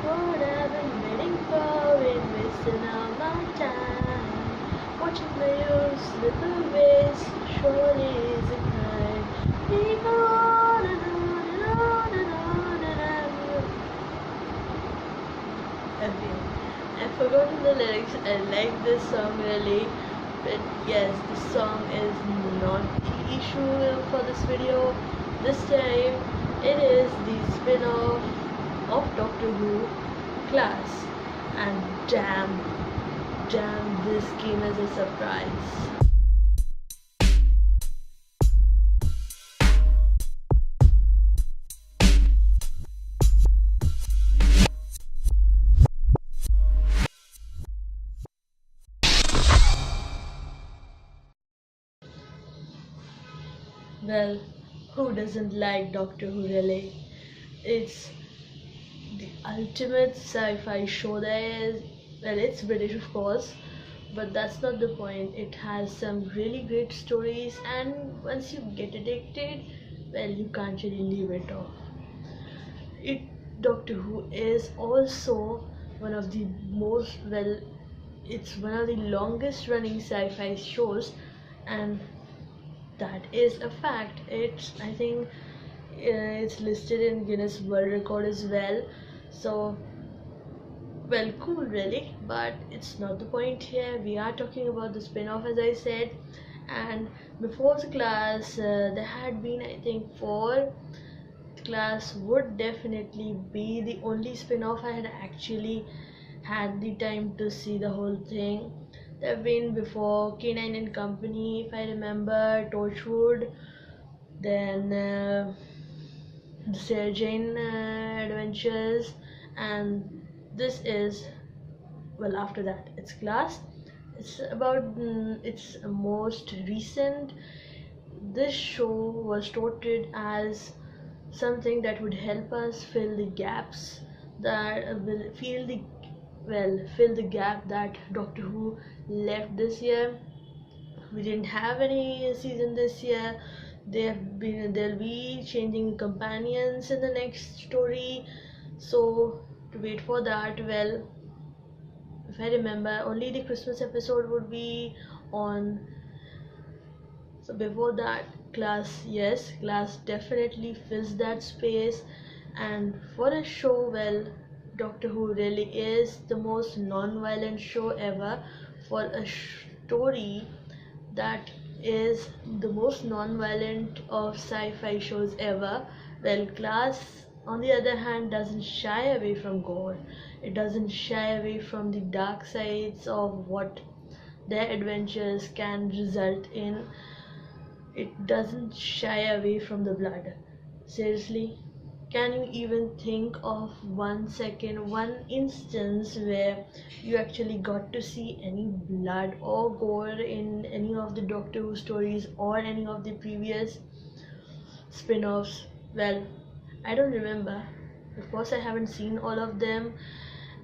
what I've been waiting for, been wasting all my time. Watching the years slip away surely is a crime. We go on and on and on and on okay. I've forgotten the lyrics. I like this song really. But yes, the song is not the issue for this video. This time it is the spin-off of Doctor Who, Class. And damn, this came as a surprise. Well, who doesn't like Doctor Who really? It's the ultimate sci-fi show there is. Well, it's British of course, but that's not the point. It has some really great stories, and once you get addicted, well, you can't really leave it off. It Doctor Who is also one of the most well, it's one of the longest running sci-fi shows, and that is a fact. I think it's listed in Guinness World Record as well. So, well, cool, really. But it's not the point here. We are talking about the spin-off, as I said. And before the Class, there had been, I think, 4. Class would definitely be the only spin-off I had actually had the time to see the whole thing. There have been before K9 and Company, if I remember, Torchwood, then the Sarah Jane Adventures, and this is, well, after that it's Class. It's about it's most recent. This show was touted as something that would help us fill the gaps that will fill the gap that Doctor Who left this year. We didn't have any season this year. They'll be changing companions in the next story. So to wait for that, well, if I remember, only the Christmas episode would be on. So before that, Class, yes, Class definitely fills that space. And for a show, well, Doctor Who really is the most non-violent show ever. For a story that is the most non-violent of sci-fi shows ever, well, Class on the other hand doesn't shy away from gore. It doesn't shy away from the dark sides of what their adventures can result in. It doesn't shy away from the blood. Seriously, can you even think of 1 second, one instance where you actually got to see any blood or gore in any of the Doctor Who stories or any of the previous spin offs? Well, I don't remember. Of course, I haven't seen all of them.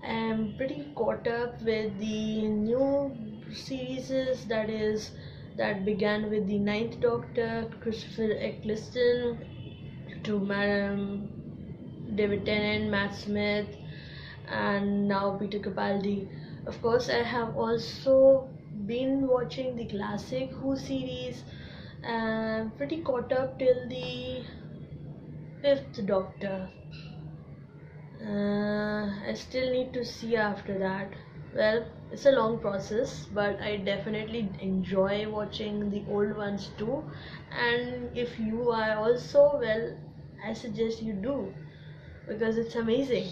I'm pretty caught up with the new series that began with the Ninth Doctor, Christopher Eccleston, to Madam David Tennant, Matt Smith, and now Peter Capaldi. Of course, I have also been watching the classic Who series. I'm pretty caught up till the Fifth Doctor. I still need to see after that. Well, it's a long process, but I definitely enjoy watching the old ones too. And if you are also, well, I suggest you do, because it's amazing.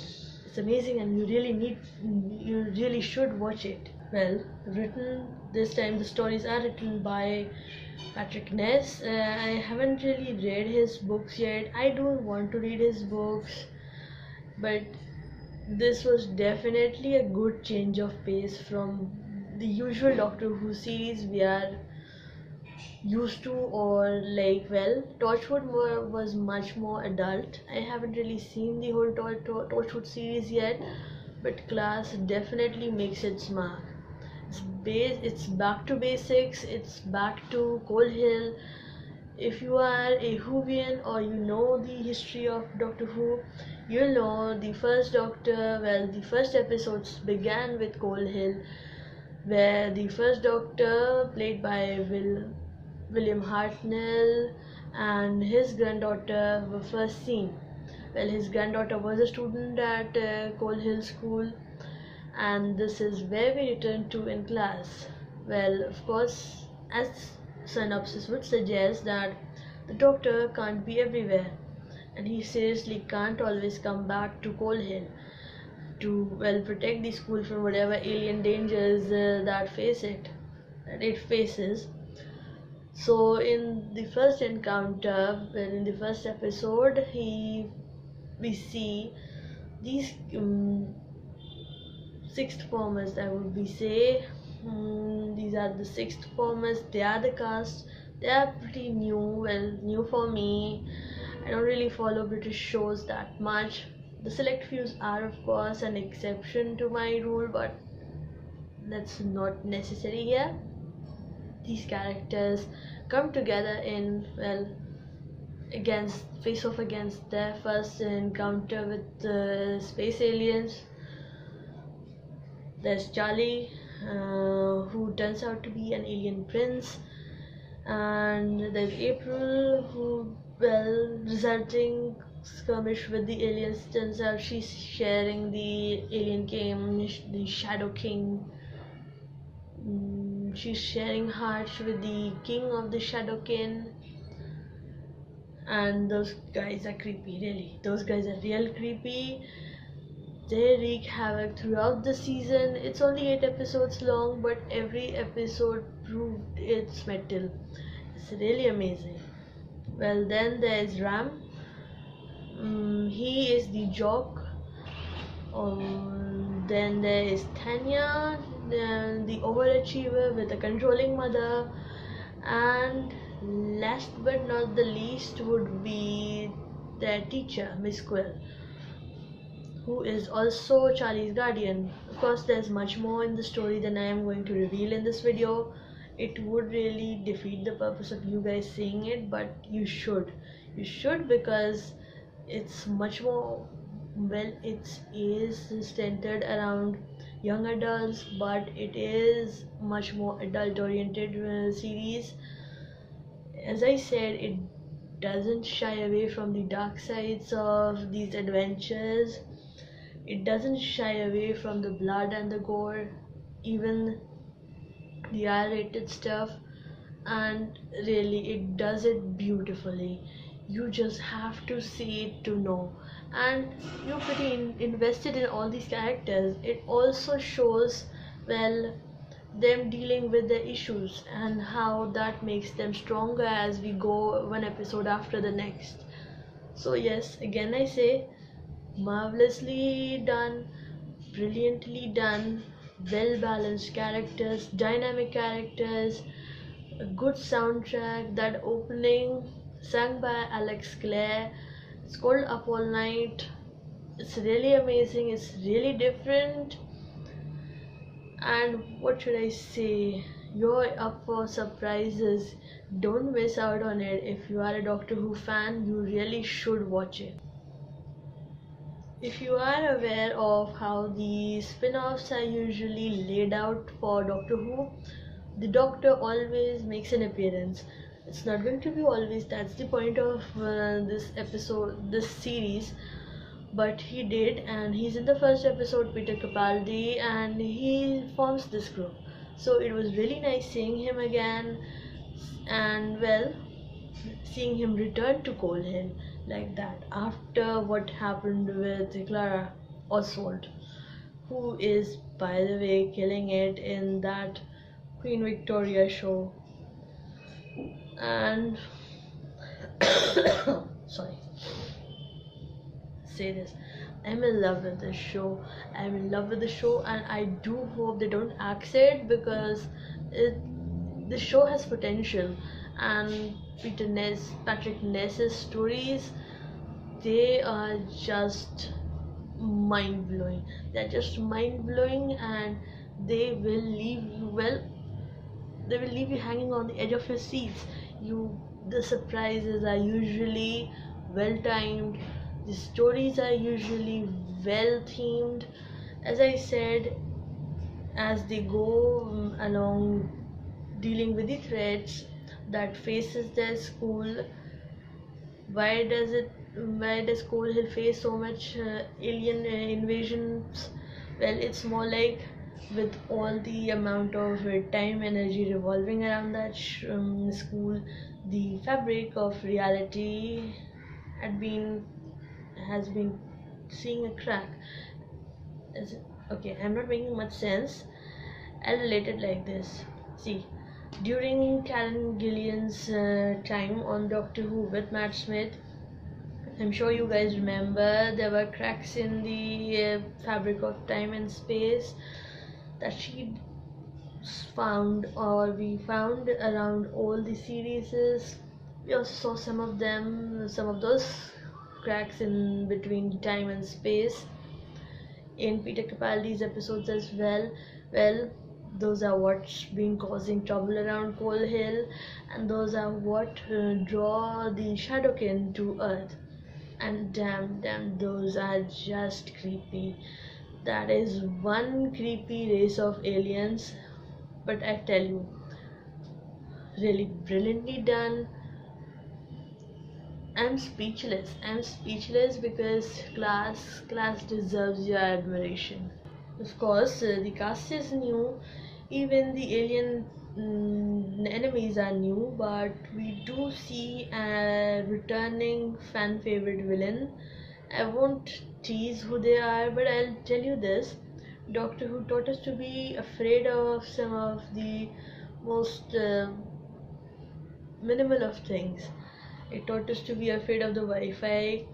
It's amazing, and you really should watch it. Well, written this time, the stories are written by Patrick Ness. I haven't really read his books yet. I don't want to read his books, but this was definitely a good change of pace from the usual Doctor Who series we are used to, or like, well, Torchwood was much more adult. I haven't really seen the whole Torchwood series yet, but Class definitely makes its mark. It's back to basics, it's back to Coal Hill, if you are a Whovian or you know the history of Doctor Who, you'll know the first Doctor. Well, the first episodes began with Coal Hill, where the first Doctor, played by William Hartnell, and his granddaughter were first seen. Well, his granddaughter was a student at Coal Hill School, and this is where we return to in class. Well, of course, as Synopsis would suggest, that the Doctor can't be everywhere, and he seriously can't always come back to Coal Hill to protect the school from whatever alien dangers that it faces. So in the first encounter, in the first episode, we see these sixth formers, that would be say. These are the sixth formers. They are the cast. They are pretty new. Well, new for me. I don't really follow British shows that much. The select few are, of course, an exception to my rule, but that's not necessary here. These characters come together in, face off against their first encounter with space aliens. There's Charlie, who turns out to be an alien prince, and there's April, who, resulting skirmish with the aliens, turns out she's sharing the alien king, the Shadow King. She's sharing hearts with the king of the Shadow King, and those guys are creepy, really. Those guys are real creepy. They wreak havoc throughout the season. It's only 8 episodes long, but every episode proved its mettle. It's really amazing. Well, then there's Ram. He is the jock. Then there is Tanya, the overachiever with a controlling mother, and last but not the least would be their teacher, Miss Quill, who is also Charlie's guardian. Of course, there's much more in the story than I am going to reveal in this video. It would really defeat the purpose of you guys seeing it, but you should. You should, because it's much more, it is centered around young adults, but it is much more adult oriented series. As I said, it doesn't shy away from the dark sides of these adventures. It doesn't shy away from the blood and the gore, even the R-rated stuff, and really it does it beautifully. You just have to see it to know, and you're pretty invested in all these characters. It also shows them dealing with their issues and how that makes them stronger as we go one episode after the next. So yes, again I say, marvelously done, brilliantly done, well balanced characters, dynamic characters, a good soundtrack. That opening sung by Alex Clare, it's called Up All Night. It's really amazing, it's really different, and what should I say, you're up for surprises. Don't miss out on it. If you are a Doctor Who fan, you really should watch it. If you are aware of how the spin-offs are usually laid out for Doctor Who, the Doctor always makes an appearance. It's not going to be always, that's the point of this series, but he did, and he's in the first episode, Peter Capaldi, and he forms this group. So it was really nice seeing him again, and seeing him return to Coal Hill like that after what happened with Clara Oswald, who is, by the way, killing it in that Queen Victoria show. And sorry, say this, I'm in love with this show. I'm in love with the show, and I do hope they don't axe it, because the show has potential. And Patrick Ness's stories, they are just mind blowing. They're just mind blowing, and they will leave you hanging on the edge of your seats. You the surprises are usually well timed, the stories are usually well themed. As I said, as they go along dealing with the threats that faces their school. why does it why does Coal Hill face so much alien invasions? Well, it's more like, with all the amount of time energy revolving around that school, the fabric of reality had been has been seeing a crack. Is it, okay, I'm not making much sense. I'll relate it like this. See, during Karen Gillian's time on Doctor Who with Matt Smith, I'm sure you guys remember there were cracks in the fabric of time and space that she found, or we found around all the series. We also saw some of those cracks in between time and space in Peter Capaldi's episodes as well. Well, those are what's been causing trouble around Coal Hill, and those are what draw the Shadowkin to Earth. And damn, those are just creepy. That is one creepy race of aliens, but I tell you, really brilliantly done. I'm speechless. I'm speechless because class deserves your admiration. Of course, the cast is new, even the alien enemies are new, but we do see a returning fan favorite villain. I won't tease who they are, but I'll tell you this: Doctor Who taught us to be afraid of some of the most minimal of things. It taught us to be afraid of the Wi-Fi,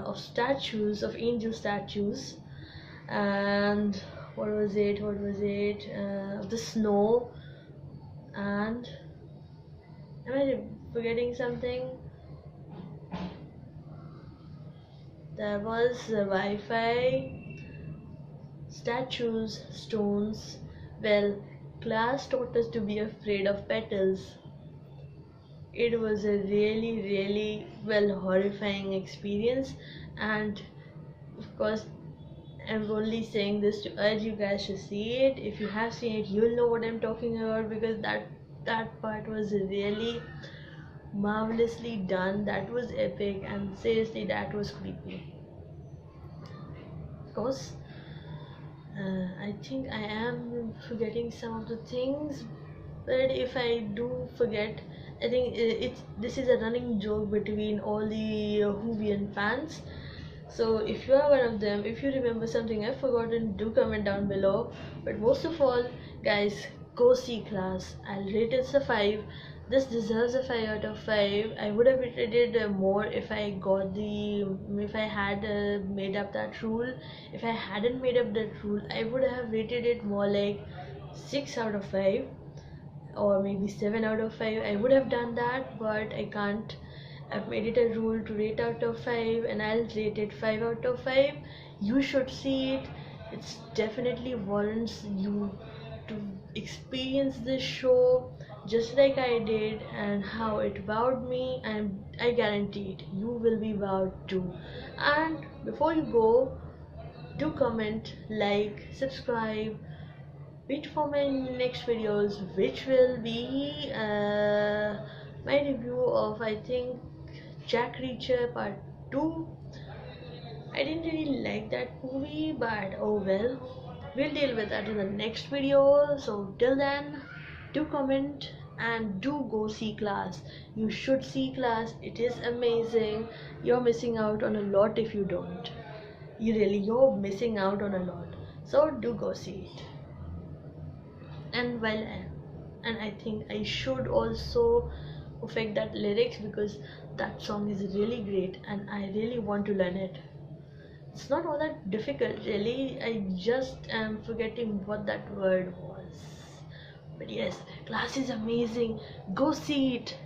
of statues, of angel statues, and what was it? The snow, and am I forgetting something? There was Wi-Fi, statues, stones. Well, class taught us to be afraid of petals. It was a really well horrifying experience, and of course I'm only saying this to urge you guys to see it. If you have seen it, you'll know what I'm talking about, because that part was really marvelously done. That was epic, and seriously, that was creepy. Of course, I think I am forgetting some of the things, but if I do forget, I think this is a running joke between all the Whovian fans. So if you are one of them, if you remember something I've forgotten, do comment down below. But most of all, guys, go see Class. I'll rate it a 5. This deserves a 5 out of 5. I would have rated it more if I had made up that rule. If I hadn't made up that rule, I would have rated it more like 6 out of 5, or maybe 7 out of 5. I would have done that, but I can't. I've made it a rule to rate out of 5, and I'll rate it 5 out of 5. You should see it. It's definitely warrants you to experience this show just like I did, and how it wowed me, and I guarantee it, you will be wowed too. And before you go, do comment, like, subscribe, wait for my next videos, which will be my review of, I think, Jack Reacher Part 2. I didn't really like that movie, but oh well, we'll deal with that in the next video. So till then, do comment and do go see Class. You should see Class. It is amazing. You're missing out on a lot if you don't. You're missing out on a lot. So do go see it. And I think I should also perfect that lyrics, because that song is really great and I really want to learn it. It's not all that difficult really, I just am forgetting what that word was. But yes, Class is amazing. Go see it.